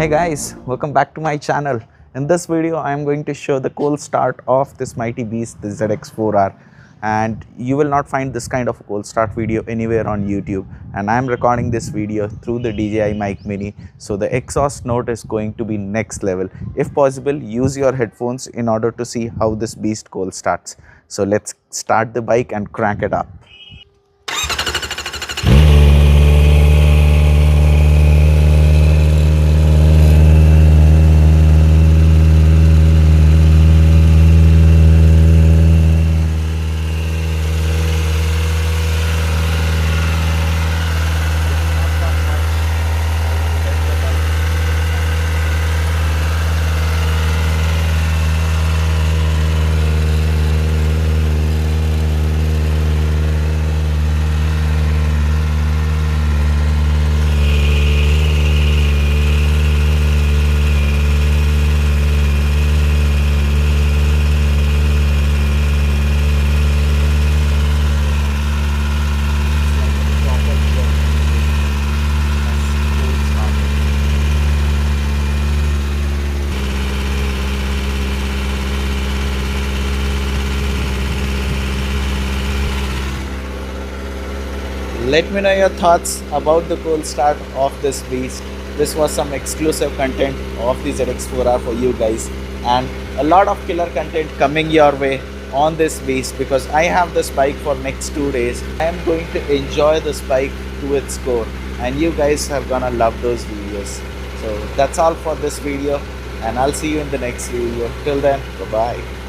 Hey guys, welcome back to my channel. In this video I am going to show the cold start of this mighty beast, the ZX-4R, and you will not find this kind of a cold start video anywhere on YouTube. And I am recording this video through the DJI Mic Mini, so the exhaust note is going to be next level. If possible, use your headphones in order to see how this beast cold starts. So let's start the bike and crank it up. Let me know your thoughts about the cold start of this beast. This was some exclusive content of the ZX-4R for you guys, and a lot of killer content coming your way on this beast because I have this bike for next 2 days. I am going to enjoy this bike to its core, and you guys are gonna love those videos. So that's all for this video, and I'll see you in the next video. Till then, bye bye.